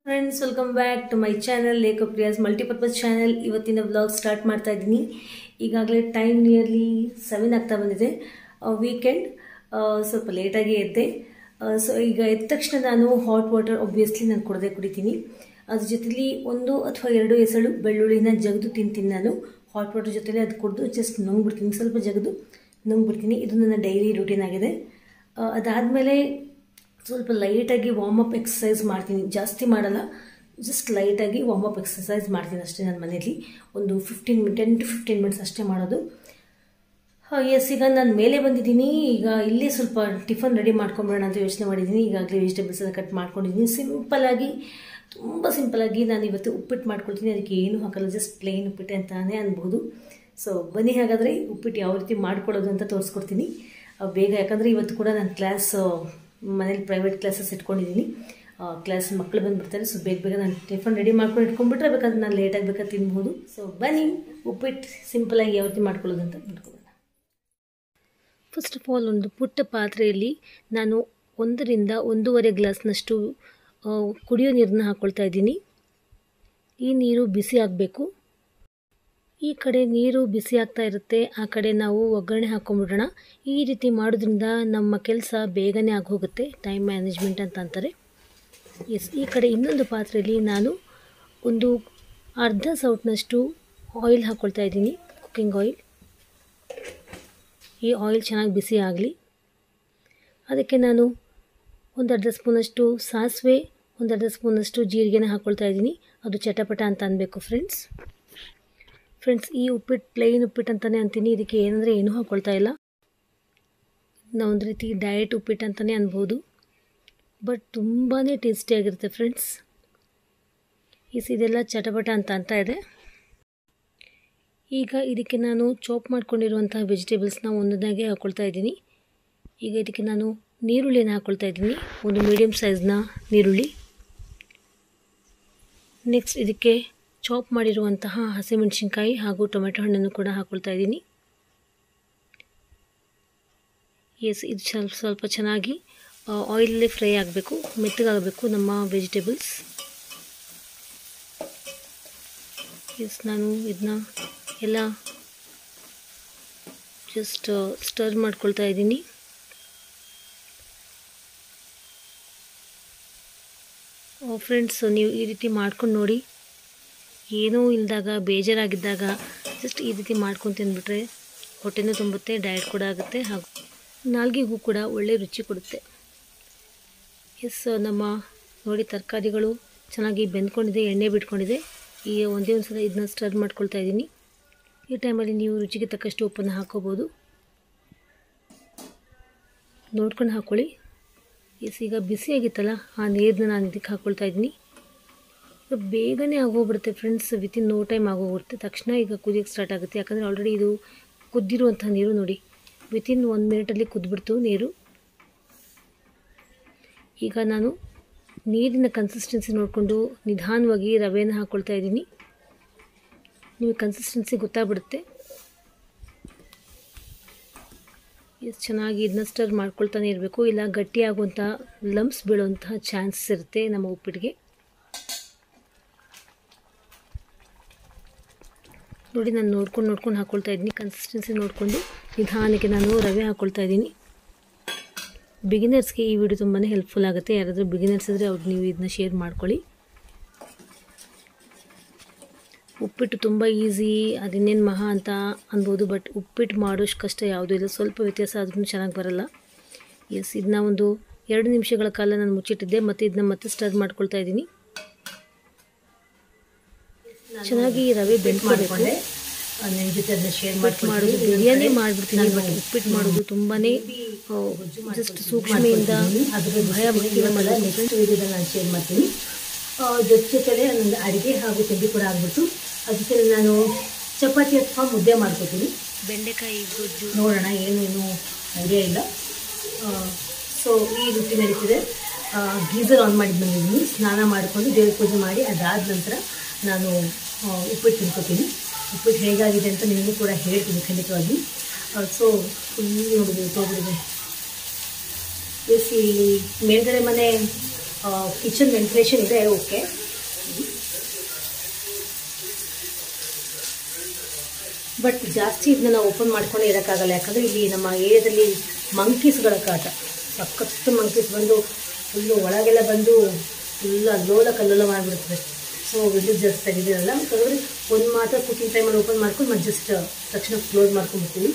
Friends, welcome back to my channel Lekhapriya's multipurpose channel. ಇವತ್ತಿನ vlog start ಮಾಡ್ತಾ ಇದ್ದೀನಿ. ಈಗಾಗಲೇ ಟೈಮ್ ನಿಯರ್ಲಿ 7 ಆಗ್ತಾ ಬಂದಿದೆ. ವೀಕೆಂಡ್ ಸ್ವಲ್ಪ ಲೇಟಾಗಿ ಎದ್ದೆ. ಸೊ ಈಗ ಎದ್ದ ತಕ್ಷಣ ನಾನು ಹಾಟ್ ವಾಟರ್ ಒಬ್ವಿಯಸ್ಲಿ ನಾನು ಕುಡಿತೀನಿ. ಅದ್ರ ಜೊತೆಲಿ 1 ಅಥವಾ 2 ಎಸಳು ಬೆಳ್ಳುಳ್ಳಿನ ಜಗದು ತಿಂತೀನಿ. ನಾನು ಹಾಟ್ ವಾಟರ್ ಜೊತೆಲಿ ಅದು ಕುಡಿದು ಜಸ್ಟ್ ನುಂಗ್ಬಿಡ್ತೀನಿ, ಸ್ವಲ್ಪ ಜಗದು ನುಂಗ್ಬಿಡ್ತೀನಿ. ಇದು ನನ್ನ ಡೈಲಿ ರೂಟೀನ್ ಆಗಿದೆ. ಅದಾದಮೇಲೆ ಸ್ವಲ್ಪ ಲೈಟಾಗಿ ವಾರ್ಮಪ್ ಎಕ್ಸಸೈಸ್ ಮಾಡ್ತೀನಿ, ಜಾಸ್ತಿ ಮಾಡಲ್ಲ, ಜಸ್ಟ್ ಲೈಟಾಗಿ ವಾರ್ಮಪ್ ಎಕ್ಸಸೈಸ್ ಮಾಡ್ತೀನಿ ಅಷ್ಟೇ. ನನ್ನ ಮನೇಲಿ ಒಂದು 10 to 15 ಮಿನಿಟ್ಸ್ ಅಷ್ಟೇ ಮಾಡೋದು. ಎಸ್, ಈಗ ನಾನು ಮೇಲೆ ಬಂದಿದ್ದೀನಿ. ಈಗ ಇಲ್ಲಿ ಸ್ವಲ್ಪ ಟಿಫನ್ ರೆಡಿ ಮಾಡ್ಕೊಂಬಿಡೋಣ ಅಂತ ಯೋಚನೆ ಮಾಡಿದ್ದೀನಿ. ಈಗಾಗಲೇ ವೆಜಿಟೇಬಲ್ಸ್ ಎಲ್ಲ ಕಟ್ ಮಾಡ್ಕೊಂಡಿದ್ದೀನಿ. ಸಿಂಪಲಾಗಿ, ತುಂಬ ಸಿಂಪಲಾಗಿ ನಾನು ಇವತ್ತು ಉಪ್ಪಿಟ್ಟು ಮಾಡ್ಕೊಳ್ತೀನಿ. ಅದಕ್ಕೆ ಏನು ಹಾಕಲ್ಲ, ಜಸ್ಟ್ ಪ್ಲೇನ್ ಉಪ್ಪಿಟ್ಟು ಅಂತಾನೆ ಅನ್ಬೋದು. ಸೊ ಬನ್ನಿ, ಹಾಗಾದರೆ ಉಪ್ಪಿಟ್ಟು ಯಾವ ರೀತಿ ಮಾಡ್ಕೊಳ್ಳೋದು ಅಂತ ತೋರಿಸ್ಕೊಡ್ತೀನಿ ಬೇಗ. ಯಾಕಂದರೆ ಇವತ್ತು ಕೂಡ ನಾನು ಕ್ಲಾಸ್ ಮನೇಲಿ ಪ್ರೈವೇಟ್ ಕ್ಲಾಸಸ್ ಇಟ್ಕೊಂಡಿದ್ದೀನಿ. ಕ್ಲಾಸ್ ಮಕ್ಕಳು ಬಂದುಬಿಡ್ತಾರೆ. ಸೊ ಬೇಗ ನಾನು ಟಿಫನ್ ರೆಡಿ ಮಾಡ್ಕೊಂಡು ಇಟ್ಕೊಂಡ್ಬಿಟ್ರೆ ಬೇಕಾದ್ರೆ ನಾನು ಲೇಟಾಗಿ ಬೇಕಾದ್ರೆ ತಿನ್ಬೋದು. ಸೊ ಬನ್ನಿ, ಉಪ್ಪಿಟ್ಟು ಸಿಂಪಲಾಗಿ ಯಾವ ರೀತಿ ಮಾಡ್ಕೊಳ್ಳೋದು ಅಂತ ನೋಡ್ಕೊಳ್ಳೋಣ. ಫಸ್ಟ್ ಆಫ್ ಆಲ್, ಒಂದು ಪುಟ್ಟ ಪಾತ್ರೆಯಲ್ಲಿ ನಾನು 1 ರಿಂದ 1.5 ಗ್ಲಾಸ್ನಷ್ಟು ಕುಡಿಯೋ ನೀರನ್ನ ಹಾಕ್ಕೊಳ್ತಾ ಇದ್ದೀನಿ. ಈ ನೀರು ಬಿಸಿ ಆಗಬೇಕು. ಈ ಕಡೆ ನೀರು ಬಿಸಿ ಆಗ್ತಾ ಇರುತ್ತೆ, ಆ ಕಡೆ ನಾವು ಒಗ್ಗರಣೆ ಹಾಕ್ಕೊಂಬಿಡೋಣ. ಈ ರೀತಿ ಮಾಡೋದ್ರಿಂದ ನಮ್ಮ ಕೆಲಸ ಬೇಗನೆ ಆಗೋಗುತ್ತೆ, ಟೈಮ್ ಮ್ಯಾನೇಜ್ಮೆಂಟ್ ಅಂತ ಅಂತಾರೆ. ಎಸ್, ಈ ಕಡೆ ಇನ್ನೊಂದು ಪಾತ್ರೆಯಲ್ಲಿ ನಾನು ಒಂದು ಅರ್ಧ ಸೌಟ್ನಷ್ಟು ಆಯಿಲ್ ಹಾಕ್ಕೊಳ್ತಾ ಇದ್ದೀನಿ, ಕುಕ್ಕಿಂಗ್ ಆಯಿಲ್. ಈ ಆಯಿಲ್ ಚೆನ್ನಾಗಿ ಬಿಸಿ ಆಗಲಿ. ಅದಕ್ಕೆ ನಾನು ಒಂದು ಅರ್ಧ ಸ್ಪೂನಷ್ಟು ಸಾಸಿವೆ, ಒಂದು ಅರ್ಧ ಸ್ಪೂನಷ್ಟು ಜೀರಿಗೆನ ಹಾಕ್ಕೊಳ್ತಾ ಇದ್ದೀನಿ. ಅದು ಚಟಪಟ ಅಂತ ಅನ್ಬೇಕು ಫ್ರೆಂಡ್ಸ್. ಈ ಉಪ್ಪಿಟ್ಟು ಪ್ಲೇನ್ ಉಪ್ಪಿಟ್ಟು ಅಂತಲೇ ಅಂತೀನಿ. ಇದಕ್ಕೆ ಏನಂದರೆ ಏನೂ ಹಾಕ್ಕೊಳ್ತಾ ಇಲ್ಲ. ನಾವು ಒಂದು ರೀತಿ ಡಯಟ್ ಉಪ್ಪಿಟ್ಟು ಅಂತಲೇ ಅನ್ಬೋದು, ಬಟ್ ತುಂಬಾ ಟೇಸ್ಟಿಯಾಗಿರುತ್ತೆ ಫ್ರೆಂಡ್ಸ್. ಇದೆಲ್ಲ ಚಟಪಟ ಅಂತ ಇದೆ. ಈಗ ಇದಕ್ಕೆ ನಾನು ಚಾಪ್ ಮಾಡ್ಕೊಂಡಿರುವಂತಹ ವೆಜಿಟೇಬಲ್ಸ್ನ ಒಂದೊಂದಾಗೆ ಹಾಕ್ಕೊಳ್ತಾ ಇದ್ದೀನಿ. ಈಗ ಇದಕ್ಕೆ ನಾನು ನೀರುಳ್ಳಿನ ಹಾಕ್ಕೊಳ್ತಾ ಇದ್ದೀನಿ, ಒಂದು ಮೀಡಿಯಮ್ ಸೈಜ್ನ ನೀರುಳ್ಳಿ. ನೆಕ್ಸ್ಟ್ ಇದಕ್ಕೆ ಚಾಪ್ ಮಾಡಿರುವಂತಹ ಹಸಿಮೆಣಸಿನ್ಕಾಯಿ ಹಾಗೂ ಟೊಮೆಟೊ ಹಣ್ಣನ್ನು ಕೂಡ ಹಾಕ್ಕೊಳ್ತಾ ಇದ್ದೀನಿ. ಎಸ್, ಇದು ಸ್ವಲ್ಪ ಚೆನ್ನಾಗಿ ಆಯಿಲಲ್ಲಿ ಫ್ರೈ ಆಗಬೇಕು, ಮೆತ್ತಗಾಗಬೇಕು ನಮ್ಮ ವೆಜಿಟೇಬಲ್ಸ್. ಎಸ್, ನಾನು ಇದನ್ನ ಎಲ್ಲ ಜಸ್ಟ್ ಸ್ಟರ್ ಮಾಡ್ಕೊಳ್ತಾ ಇದ್ದೀನಿ. ಫ್ರೆಂಡ್ಸ್, ನೀವು ಈ ರೀತಿ ಮಾಡ್ಕೊಂಡು ನೋಡಿ. ಏನೂ ಇಲ್ಲದಾಗ, ಬೇಜಾರಾಗಿದ್ದಾಗ ಜಸ್ಟ್ ಈ ರೀತಿ ಮಾಡ್ಕೊಂಡು ತಿಂದ್ಬಿಟ್ರೆ ಹೊಟ್ಟೆನೂ ತುಂಬುತ್ತೆ, ಡಯಟ್ ಕೂಡ ಆಗುತ್ತೆ, ಹಾಗೂ ನಾಲ್ಗೆಗೂ ಕೂಡ ಒಳ್ಳೆ ರುಚಿ ಕೊಡುತ್ತೆ. ಎಸ್, ನಮ್ಮ ನೋಡಿ ತರಕಾರಿಗಳು ಚೆನ್ನಾಗಿ ಬೆಂದ್ಕೊಂಡಿದೆ, ಎಣ್ಣೆ ಬಿಟ್ಕೊಂಡಿದೆ. ಈಗ ಒಂದೇ ಒಂದು ಸಲ ಇದನ್ನ ಸ್ಟರ್ ಮಾಡ್ಕೊಳ್ತಾ ಇದ್ದೀನಿ. ಈ ಟೈಮಲ್ಲಿ ನೀವು ರುಚಿಗೆ ತಕ್ಕಷ್ಟು ಉಪ್ಪನ್ನು ಹಾಕ್ಕೋಬೋದು, ನೋಡ್ಕೊಂಡು ಹಾಕ್ಕೊಳ್ಳಿ. ಎಸ್, ಈಗ ಬಿಸಿಯಾಗಿತ್ತಲ್ಲ, ಆ ನೀರನ್ನ ನಾನು ಇದಕ್ಕೆ ಹಾಕ್ಕೊಳ್ತಾ ಇದ್ದೀನಿ. ಬೇಗನೆ ಆಗೋಗ್ಬಿಡುತ್ತೆ ಫ್ರೆಂಡ್ಸ್, ವಿತಿನ್ ನೋ ಟೈಮ್ ಆಗೋಗ್ಬಿಡುತ್ತೆ. ತಕ್ಷಣ ಈಗ ಕುದಿಯೋಕ್ಕೆ ಸ್ಟಾರ್ಟ್ ಆಗುತ್ತೆ. ಯಾಕಂದರೆ ಆಲ್ರೆಡಿ ಇದು ಕುದ್ದಿರುವಂಥ ನೀರು ನೋಡಿ, ವಿತಿನ್ 1 ಮಿನಿಟಲ್ಲಿ ಕುದ್ಬಿಡ್ತು ನೀರು. ಈಗ ನಾನು ನೀರಿನ ಕನ್ಸಿಸ್ಟೆನ್ಸಿ ನೋಡಿಕೊಂಡು ನಿಧಾನವಾಗಿ ರವೆನ ಹಾಕ್ಕೊಳ್ತಾ ಇದ್ದೀನಿ. ನಿಮಗೆ ಕನ್ಸಿಸ್ಟೆನ್ಸಿ ಗೊತ್ತಾಗ್ಬಿಡುತ್ತೆ. ಎಷ್ಟು ಚೆನ್ನಾಗಿ ಇದನ್ನ ಸ್ಟರ್ ಮಾಡ್ಕೊಳ್ತಾನೆ ಇರಬೇಕು, ಇಲ್ಲ ಗಟ್ಟಿಯಾಗುವಂಥ ಲಂಪ್ಸ್ ಬೀಳುವಂತಹ ಚಾನ್ಸಸ್ ಇರುತ್ತೆ ನಮ್ಮ ಉಪ್ಪಿಟ್ಟಿಗೆ. ನೋಡಿ, ನಾನು ನೋಡ್ಕೊಂಡು ಹಾಕ್ಕೊಳ್ತಾ ಇದ್ದೀನಿ. ಕನ್ಸಿಸ್ಟೆನ್ಸಿ ನೋಡಿಕೊಂಡು ನಿಧಾನಕ್ಕೆ ನಾನು ರವೆ ಹಾಕ್ಕೊಳ್ತಾ ಇದ್ದೀನಿ. ಬಿಗಿನರ್ಸ್ಗೆ ಈ ವಿಡಿಯೋ ತುಂಬಾ ಹೆಲ್ಪ್ಫುಲ್ ಆಗುತ್ತೆ. ಯಾರಾದರೂ ಬಿಗಿನರ್ಸ್ ಇದ್ದರೆ ಅವ್ರು ನೀವು ಇದನ್ನ ಶೇರ್ ಮಾಡ್ಕೊಳ್ಳಿ. ಉಪ್ಪಿಟ್ಟು ತುಂಬ ಈಸಿ, ಅದಿನ್ನೇನು ಮಹಾ ಅಂತ ಅನ್ಬೋದು, ಬಟ್ ಉಪ್ಪಿಟ್ಟು ಮಾಡೋಷ್ಟು ಕಷ್ಟ ಯಾವುದೂ ಇಲ್ಲ. ಸ್ವಲ್ಪ ವ್ಯತ್ಯಾಸ ಆದ್ರೂ ಚೆನ್ನಾಗಿ ಬರಲ್ಲ. ಎಸ್, ಇದನ್ನ ಒಂದು 2 ನಿಮಿಷಗಳ ಕಾಲ ನಾನು ಮುಚ್ಚಿಟ್ಟಿದ್ದೆ, ಮತ್ತು ಇದನ್ನ ಮತ್ತೆ ಸ್ಟರ್ ಮಾಡ್ಕೊಳ್ತಾ ಇದ್ದೀನಿ. ಚೆನ್ನಾಗಿ ರವೆ ಬೆಂದ್ಕೊಳ್ಬೇಕು. ನಿಮ್ಮ ಜೊತೆ ಅದನ್ನ ಶೇರ್ ಮಾಡೋದು ಬಿರಿಯಾನಿ ಮಾಡಿಬಿಡ್ತೀನಿ, ಬಟ್ ಉಪ್ಪಿಟ್ಟು ಮಾಡೋದು ತುಂಬಾ ಜಸ್ಟ್ ಸೂಕ್ಷ್ಮೆಯಿಂದ ಭಯ ಭಕ್ತಿಯಿಂದ ಮಾಡೋದು ನಾನು ಶೇರ್ ಮಾಡ್ತೀನಿ. ಜೊತೆಲೆ ನನ್ನ ಅಡುಗೆ ಹಾಗೂ ತಿಂಡಿ ಕೂಡ ಆಗ್ಬಿಟ್ಟು ಅದ್ರ ಜೊತೆ ನಾನು ಚಪಾತಿ ಅಥವಾ ಮುದ್ದೆ ಮಾಡ್ಕೊತೀನಿ. ಬೆಂಡೆಕಾಯಿ ಗೊಜ್ಜು ನೋಡೋಣ, ಏನೇನು ಐಡಿಯಾ ಇಲ್ಲ. ಸೊ ಈ ರೀತಿ ನಡೀತಿದೆ. ಗೀಸರ್ ಆನ್ ಮಾಡಿ ಬಂದಿದ್ದೀನಿ, ಸ್ನಾನ ಮಾಡಿಕೊಂಡು ದೇವ್ರ ಪೂಜೆ ಮಾಡಿ ಅದಾದ ನಂತರ ನಾನು ಉಪ್ಪಿಟ್ಟು ತಿನ್ಕೋತೀನಿ. ಉಪ್ಪಿಟ್ಟು ಹೇಗಾಗಿದೆ ಅಂತ ನಿಮಗೂ ಕೂಡ ಹೇಳ್ತೀನಿ ಖಂಡಿತವಾಗಿ. ಸೊ ಫುಲ್ ನೋಡಿದೆ ತೋಬಿಡಿದೆ. ಎಸ್, ಇಲ್ಲಿ ಮೇಲ್ಗಡೆ ಮನೆ ಕಿಚನ್ ವೆಂಟಿಲೇಷನ್ ಇದೆ, ಓಕೆ. ಬಟ್ ಜಾಸ್ತಿ ಇದನ್ನ ನಾವು ಓಪನ್ ಮಾಡ್ಕೊಂಡೇ ಇರೋಕ್ಕಾಗಲ್ಲ, ಯಾಕಂದರೆ ಇಲ್ಲಿ ನಮ್ಮ ಏರಿಯಾದಲ್ಲಿ ಮಂಕೀಸ್ಗಳ ಕಾಟ, ಸಖತ್ತು ಮಂಕೀಸ್ ಬಂದು ಫುಲ್ಲು ಒಳಗೆಲ್ಲ ಬಂದು ಫುಲ್ ಅಲ್ಲೋಲ ಕಲ್ಲೋಲ ಮಾಡಿಬಿಡ್ತದೆ. ಸೊ ವಿಂಡೋ ಜಾಸ್ತಿ ತೆಗೆದಿರಲ್ಲ, ಯಾಕಂದರೆ ಒಂದು ಮಾತ್ರ ಕುಕಿಂಗ್ ಟೈಮಲ್ಲಿ ಓಪನ್ ಮಾಡ್ಕೊಂಡು ಮತ್ತೆ ಜಸ್ಟ್ ತಕ್ಷಣ ಕ್ಲೋಸ್ ಮಾಡ್ಕೊಂಡ್ಬಿಡ್ತೀವಿ.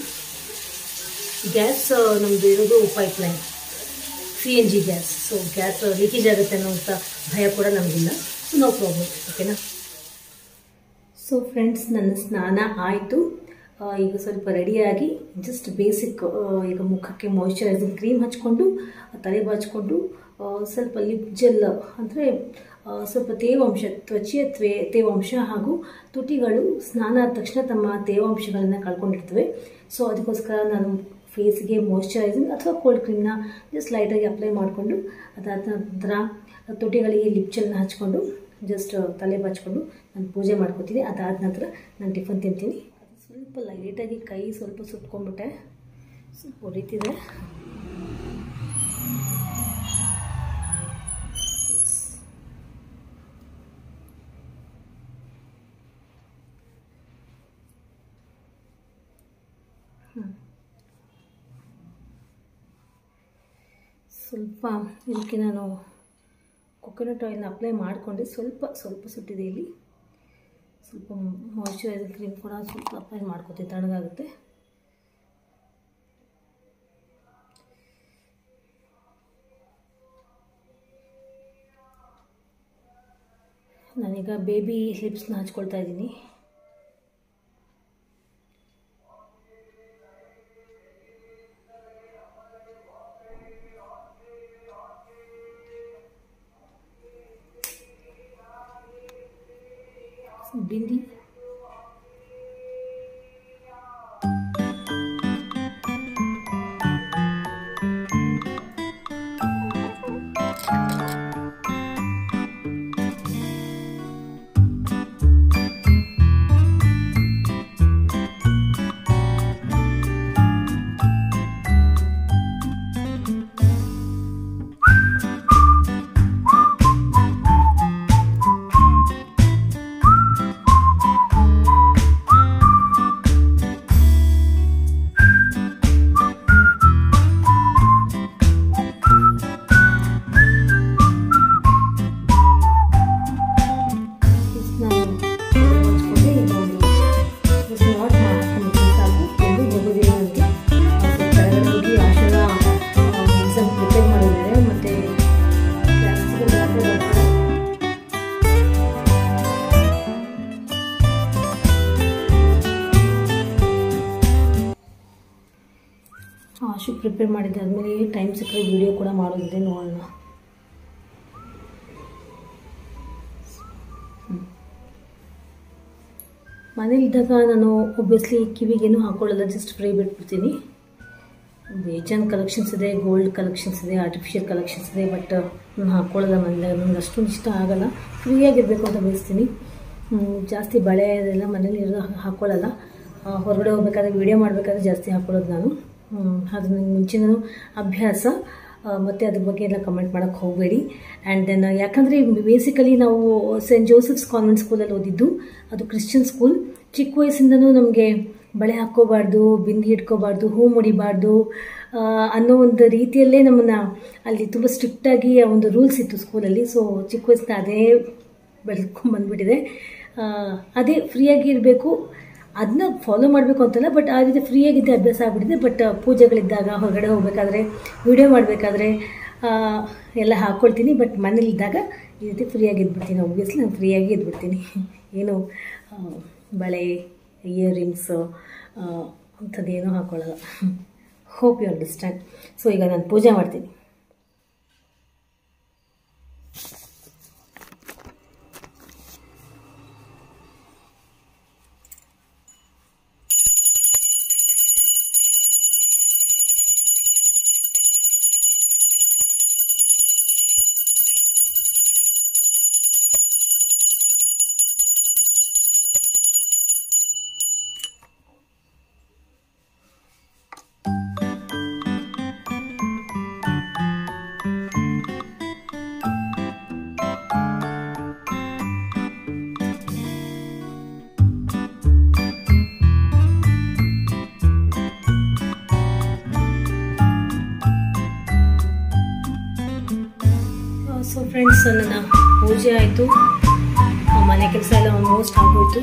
ಗ್ಯಾಸ್ ನಮ್ಮದು ಇರೋದು pipeline, CNG gas. So gas leakage ಆಗುತ್ತೆ ಅನ್ನೋಂಥ ಭಯ ಕೂಡ ನಮಗಿಲ್ಲ, ಸೊ ನೋ ಪ್ರಾಬ್ಲಮ್, ಓಕೆನಾ. ಸೊ ಫ್ರೆಂಡ್ಸ್, ನನ್ನ ಸ್ನಾನ ಆಯಿತು. ಈಗ ಸ್ವಲ್ಪ ರೆಡಿಯಾಗಿ ಜಸ್ಟ್ ಬೇಸಿಕ್ ಈಗ ಮುಖಕ್ಕೆ ಮಾಯಿಶ್ಚರೈಸಿಂಗ್ ಕ್ರೀಮ್ ಹಚ್ಕೊಂಡು ತಲೆ ಬಾಚಿಕೊಂಡು ಸ್ವಲ್ಪ ಲಿಪ್ ಜೆಲ್ ಅಂದರೆ ಸ್ವಲ್ಪ ತೇವಾಂಶ, ತ್ವಚೆಯ ತೇವಾಂಶ ಹಾಗೂ ತುಟಿಗಳು ಸ್ನಾನ ಆದ ತಕ್ಷಣ ತಮ್ಮ ತೇವಾಂಶಗಳನ್ನು ಕಳ್ಕೊಂಡಿರ್ತವೆ. ಸೊ ಅದಕ್ಕೋಸ್ಕರ ನಾನು ಫೇಸ್ಗೆ ಮಾಯಿಶ್ಚರೈಸಿಂಗ್ ಅಥವಾ ಕೋಲ್ಡ್ ಕ್ರೀಮ್ನ ಜಸ್ಟ್ ಲೈಟಾಗಿ ಅಪ್ಲೈ ಮಾಡಿಕೊಂಡು ಅದಾದ ನಂತರ ತುಟಿಗಳಿಗೆ ಲಿಪ್ ಜೆಲ್ನ ಹಚ್ಕೊಂಡು ಜಸ್ಟ್ ತಲೆ ಬಾಚಿಕೊಂಡು ನಾನು ಪೂಜೆ ಮಾಡ್ಕೊತೀನಿ. ಅದಾದ ನಂತರ ನಾನು ಟಿಫನ್ ತಿಂತೀನಿ. ಸ್ವಲ್ಪ ಲೈಟಾಗಿ ಕೈ ಸ್ವಲ್ಪ ಸುಟ್ಕೊಂಡ್ಬಿಟ್ಟೆ, ಸ್ವಲ್ಪ ಹೊಡಿತಿದೆ. ಸ್ವಲ್ಪ ಇದಕ್ಕೆ ನಾನು ಕೊಕೊನಟ್ ಆಯಿಲ್ನ ಅಪ್ಲೈ ಮಾಡಿಕೊಂಡೆ, ಸ್ವಲ್ಪ ಸುಟ್ಟಿದೆ ಇಲ್ಲಿ. ಸ್ವಲ್ಪ ಮಾಯಿಶ್ಚರೈಸಿಂಗ್ ಕ್ರೀಮ್ ಕೂಡ ಸ್ವಲ್ಪ ಅಪ್ಲೈ ಮಾಡ್ಕೊತೀನಿ, ತಣ್ಣಗಾಗುತ್ತೆ. ನಾನೀಗ ಬೇಬಿ ಲಿಪ್ಸ್ನ ಹಚ್ಕೊಳ್ತಾ ಇದ್ದೀನಿ. बिंदी ಆಶು ಪ್ರಿಪೇರ್ ಮಾಡಿದ್ದಾದ್ಮೇಲೆ ಟೈಮ್ ಸಿಕ್ಕರೆ ವಿಡಿಯೋ ಕೂಡ ಮಾಡೋದಿದೆ, ನೋಡೋಣ. ಮನೇಲಿದ್ದಾಗ ನಾನು ಒಬ್ವಿಯಸ್ಲಿ ಕಿವಿಗೇನು ಹಾಕೊಳ್ಳಲ್ಲ, ಜಸ್ಟ್ ಫ್ರೈ ಬಿಟ್ಬಿಡ್ತೀನಿ. ಬೇಜಾನ್ ಕಲೆಕ್ಷನ್ಸ್ ಇದೆ, ಗೋಲ್ಡ್ ಕಲೆಕ್ಷನ್ಸ್ ಇದೆ, ಆರ್ಟಿಫಿಷಿಯಲ್ ಕಲೆಕ್ಷನ್ಸ್ ಇದೆ, ಬಟ್ ನಾನು ಹಾಕ್ಕೊಳ್ಳೋಲ್ಲ ಮನೇಲಿ. ನನಗೆ ಅಷ್ಟೊಂದು ಇಷ್ಟ ಆಗಲ್ಲ, ಫ್ರೀಯಾಗಿರಬೇಕು ಅಂತ ಬಯಸ್ತೀನಿ. ಜಾಸ್ತಿ ಬಳೆ ಅದೆಲ್ಲ ಮನೇಲಿ ಇರೋದು ಹಾಕ್ಕೊಳ್ಳಲ್ಲ. ಹೊರಗಡೆ ಹೋಗ್ಬೇಕಾದ್ರೆ ವೀಡಿಯೋ ಮಾಡಬೇಕಾದ್ರೆ ಜಾಸ್ತಿ ಹಾಕ್ಕೊಳ್ಳೋದು ನಾನು. ಅದು ನನಗೆ ಮುಂಚಿನ ಅಭ್ಯಾಸ, ಮತ್ತು ಅದ್ರ ಬಗ್ಗೆ ಎಲ್ಲ ಕಮೆಂಟ್ ಮಾಡೋಕ್ಕೆ ಹೋಗಬೇಡಿ. ಆ್ಯಂಡ್ ದೆನ್ ಯಾಕಂದರೆ ಬೇಸಿಕಲಿ ನಾವು ಸೆಂಟ್ ಜೋಸೆಫ್ಸ್ ಕಾನ್ವೆಂಟ್ ಸ್ಕೂಲಲ್ಲಿ ಓದಿದ್ದು, ಅದು ಕ್ರಿಶ್ಚಿಯನ್ ಸ್ಕೂಲ್. ಚಿಕ್ಕ ವಯಸ್ಸಿಂದನೂ ನಮಗೆ ಬಳೆ ಹಾಕ್ಕೋಬಾರ್ದು, ಬಿಂದಿ ಇಟ್ಕೋಬಾರ್ದು, ಹೂ ಮುಡಿಬಾರ್ದು ಅನ್ನೋ ಒಂದು ರೀತಿಯಲ್ಲೇ ನಮ್ಮನ್ನು ಅಲ್ಲಿ ತುಂಬ ಸ್ಟ್ರಿಕ್ಟಾಗಿ ಒಂದು ರೂಲ್ಸ್ ಇತ್ತು ಸ್ಕೂಲಲ್ಲಿ. ಸೊ ಚಿಕ್ಕ ವಯಸ್ಸಿನ ಅದೇ ಬೆಳ್ಕೊಂಡ್ಬಂದ್ಬಿಟ್ಟಿದೆ. ಅದೇ ಫ್ರೀಯಾಗಿ ಇರಬೇಕು, ಅದನ್ನ ಫಾಲೋ ಮಾಡಬೇಕು ಅಂತಲ್ಲ, ಬಟ್ ಆ ರೀತಿ ಫ್ರೀಯಾಗಿದ್ದೆ ಅಭ್ಯಾಸ ಆಗಿಬಿಟ್ಟಿದೆ. ಬಟ್ ಪೂಜೆಗಳಿದ್ದಾಗ, ಹೊರಗಡೆ ಹೋಗಬೇಕಾದ್ರೆ, ವಿಡಿಯೋ ಮಾಡಬೇಕಾದ್ರೆ ಎಲ್ಲ ಹಾಕ್ಕೊಳ್ತೀನಿ. ಬಟ್ ಮನೇಲಿದ್ದಾಗ ಈ ರೀತಿ ಫ್ರೀಯಾಗಿ ಇದ್ಬಿಡ್ತೀನಿ. ಒಬ್ವಿಯಸ್ಲಿ ನಾನು ಫ್ರೀಯಾಗಿ ಇದ್ಬಿಡ್ತೀನಿ, ಏನು ಬಳೆ, ಇಯರಿಂಗ್ಸು ಅಂಥದ್ದೇನೂ ಹಾಕ್ಕೊಳ್ಳೋಲ್ಲ. Hope you understand. ಸೊ ಈಗ ನಾನು ಪೂಜೆ ಮಾಡ್ತೀನಿ. ಫ್ರೆಂಡ್ಸ್, ನನ್ನ ಪೂಜೆ ಆಯಿತು, ಮನೆ ಕೆಲಸ ಎಲ್ಲ ಆಲ್ಮೋಸ್ಟ್ ಆಗೋಯ್ತು.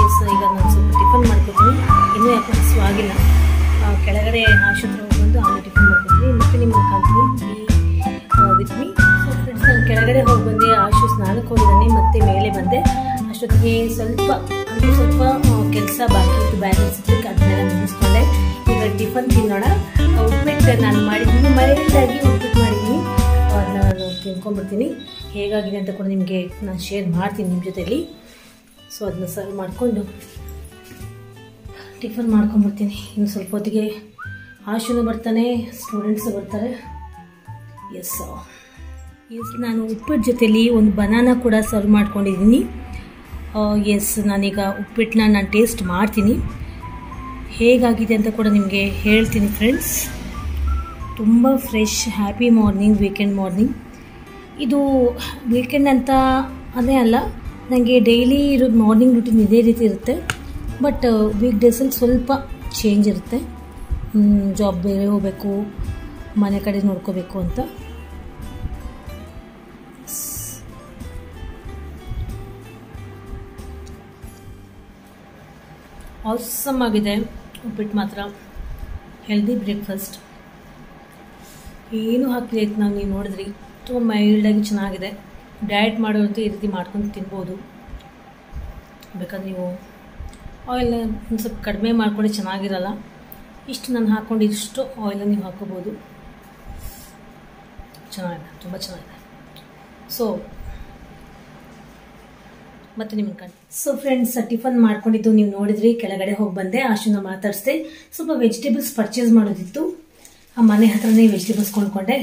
ಎಸ್, ಈಗ ನಾನು ಸ್ವಲ್ಪ ಟಿಫನ್ ಮಾಡ್ಕೊತೀನಿ. ಇನ್ನೂ ಯಾಕೆ ಹಸಿವಾಗಿಲ್ಲ. ಕೆಳಗಡೆ ಆಶುಪತ್ರೆ ಹೋಗಿ ಬಂದು ಆಮೇಲೆ ಟಿಫನ್ ಮಾಡ್ಕೊತೀನಿ. ಮತ್ತು ನಿಮಗೆ ಕಾಣ್ತೀನಿ ವಿತ್ ಮೀ. ಸೊ ಫ್ರೆಂಡ್ಸ್, ನಾನು ಕೆಳಗಡೆ ಹೋಗಿ ಬಂದೆ, ಆಶು ಸ್ನಾನಕ್ಕೆ ಹೋಗಿದ್ದಾನೆ, ಮತ್ತು ಮೇಲೆ ಬಂದೆ. ಅಷ್ಟೊತ್ತಿಗೆ ಸ್ವಲ್ಪ ಕೆಲಸ ಬಾಕಿ ಇತ್ತು, ಬ್ಯಾಲೆನ್ಸ್ ಇತ್ತು, ಅದನ್ನೆಲ್ಲ ಮುಗಿಸ್ಕೊಂಡೆ. ಈಗ ಟಿಫನ್ ತಿನ್ನೋಣ. ಉಪ್ಪಿಟ್ಟು ನಾನು ಮಾಡಿದ್ದೀನಿ, ಮೈಲ್ಡಾಗಿ ಉಪ್ಪಿಟ್ಟು ಮಾಡಿದ್ದೀನಿ. ಅದನ್ನ ನಾನು ತಿನ್ಕೊಂಡ್ಬಿಡ್ತೀನಿ. ಹೇಗಾಗಿದೆ ಅಂತ ಕೂಡ ನಿಮಗೆ ನಾನು ಶೇರ್ ಮಾಡ್ತೀನಿ ನಿಮ್ಮ ಜೊತೆಲಿ. ಸೊ ಅದನ್ನ ಸರ್ವ್ ಮಾಡಿಕೊಂಡು ಟಿಫನ್ ಮಾಡ್ಕೊಂಡ್ಬಿಡ್ತೀನಿ. ಇನ್ನು ಸ್ವಲ್ಪ ಹೊತ್ತಿಗೆ ಆಶುನು ಬರ್ತಾನೆ, ಸ್ಟೂಡೆಂಟ್ಸು ಬರ್ತಾರೆ. ಎಸ್, ನಾನು ಉಪ್ಪಿಟ್ಟು ಜೊತೆಲಿ ಒಂದು ಬನಾನಾ ಕೂಡ ಸರ್ವ್ ಮಾಡ್ಕೊಂಡಿದ್ದೀನಿ. ಎಸ್, ನಾನೀಗ ಉಪ್ಪಿಟ್ಟನ್ನ ನಾನು ಟೇಸ್ಟ್ ಮಾಡ್ತೀನಿ, ಹೇಗಾಗಿದೆ ಅಂತ ಕೂಡ ನಿಮಗೆ ಹೇಳ್ತೀನಿ ಫ್ರೆಂಡ್ಸ್. ತುಂಬ fresh, happy morning, weekend morning. ಇದು ವೀಕೆಂಡ್ ಅಂತ ಅದೇ ಅಲ್ಲ, ನನಗೆ ಡೈಲಿ ಇರೋದು ಮಾರ್ನಿಂಗ್ ರೂಟೀನ್ ಇದೇ ರೀತಿ ಇರುತ್ತೆ. ಬಟ್ ವೀಕ್ ಡೇಸಲ್ಲಿ ಸ್ವಲ್ಪ ಚೇಂಜ್ ಇರುತ್ತೆ. ಜಾಬ್ ಬೇರೆ ಹೋಗಬೇಕು, ಮನೆ ಕಡೆ ನೋಡ್ಕೋಬೇಕು ಅಂತ. ಆಸಮ್ ಆಗಿದೆ ಉಪ್ಪಿಟ್ಟು ಮಾತ್ರ. ಹೆಲ್ದಿ ಬ್ರೇಕ್ಫಾಸ್ಟ್, ಏನೂ ಹಾಕಲಿಕ್ಕೆ ನಾವು ನೀವು ನೋಡಿದ್ರಿ, ತುಂಬ ಮೈಲ್ಡಾಗಿ ಚೆನ್ನಾಗಿದೆ. ಡಯಟ್ ಮಾಡೋರಂತೂ ಈ ರೀತಿ ಮಾಡ್ಕೊಂಡು ತಿನ್ಬೋದು. ಬೇಕಾದ್ರೆ ನೀವು ಆಯಿಲ್ ಒಂದು ಸ್ವಲ್ಪ ಕಡಿಮೆ ಮಾಡ್ಕೊಂಡು ಚೆನ್ನಾಗಿರಲ್ಲ. ಇಷ್ಟು ನಾನು ಹಾಕ್ಕೊಂಡು ಇಷ್ಟು ಆಯಿಲನ್ನು ನೀವು ಹಾಕೋಬೋದು. ಚೆನ್ನಾಗಿದೆ, ತುಂಬ ಚೆನ್ನಾಗಿದೆ. ಸೊ ಮತ್ತು ನಿಮಗೆ ಸೊ ಫ್ರೆಂಡ್ಸ್, ಟಿಫನ್ ಮಾಡ್ಕೊಂಡಿದ್ದು ನೀವು ನೋಡಿದ್ರಿ. ಕೆಳಗಡೆ ಹೋಗಿ ಬಂದೆ, ಅಷ್ಟನ್ನು ಮಾತಾಡಿಸ್ದೆ. ಸ್ವಲ್ಪ ವೆಜಿಟೇಬಲ್ಸ್ ಪರ್ಚೇಸ್ ಮಾಡೋದಿತ್ತು. ಮನೆ ಹತ್ರನೇ ವೆಜಿಟೇಬಲ್ಸ್ ಕೊಂಡ್ಕೊಂಡೆ.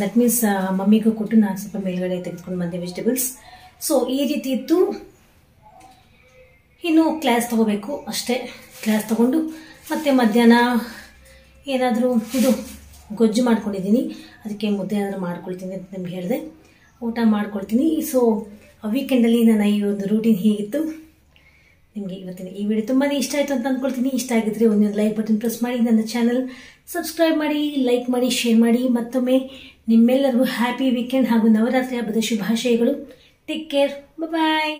ದಟ್ ಮೀನ್ಸ್ ಮಮ್ಮಿಗೂ ಕೊಟ್ಟು ನಾನು ಸ್ವಲ್ಪ ಮೇಲ್ಗಡೆ ತೆಗೆದುಕೊಂಡು ಬಂದೆ ವೆಜಿಟೇಬಲ್ಸ್. ಸೊ ಈ ರೀತಿ ಇತ್ತು. ಇನ್ನು ಕ್ಲಾಸ್ ತೊಗೋಬೇಕು ಅಷ್ಟೇ. ಕ್ಲಾಸ್ ತೊಗೊಂಡು ಮತ್ತೆ ಮಧ್ಯಾಹ್ನ ಏನಾದರೂ ಇದು ಗೊಜ್ಜು ಮಾಡ್ಕೊಂಡಿದ್ದೀನಿ, ಅದಕ್ಕೆ ಮುದ್ದೆ ಏನಾದರೂ ಮಾಡ್ಕೊಳ್ತೀನಿ ಅಂತ ನಿಮ್ಗೆ ಹೇಳಿದೆ. ಊಟ ಮಾಡ್ಕೊಳ್ತೀನಿ. ಸೊ ವೀಕೆಂಡಲ್ಲಿ ನನ್ನ ಈ ಒಂದು ರೂಟೀನ್ ಹೀಗಿತ್ತು. ನಿಮಗೆ ಇವತ್ತಿನ ಈ ವಿಡಿಯೋ ತುಂಬಾ ಇಷ್ಟ ಆಯಿತು ಅಂತ ಅಂದ್ಕೊಳ್ತೀನಿ. ಇಷ್ಟ ಆಗಿದ್ರೆ ಒಂದೊಂದು ಲೈಕ್ ಬಟನ್ ಪ್ರೆಸ್ ಮಾಡಿ, ನನ್ನ ಚಾನಲ್ ಸಬ್ಸ್ಕ್ರೈಬ್ ಮಾಡಿ, ಲೈಕ್ ಮಾಡಿ, ಶೇರ್ ಮಾಡಿ. ಮತ್ತೊಮ್ಮೆ ನಿಮ್ಮೆಲ್ಲರಿಗೂ ಹ್ಯಾಪಿ ವೀಕೆಂಡ್ ಹಾಗೂ ನವರಾತ್ರಿ ಹಬ್ಬದ ಶುಭಾಶಯಗಳು. ಟೇಕ್ ಕೇರ್, ಬಾಯ್.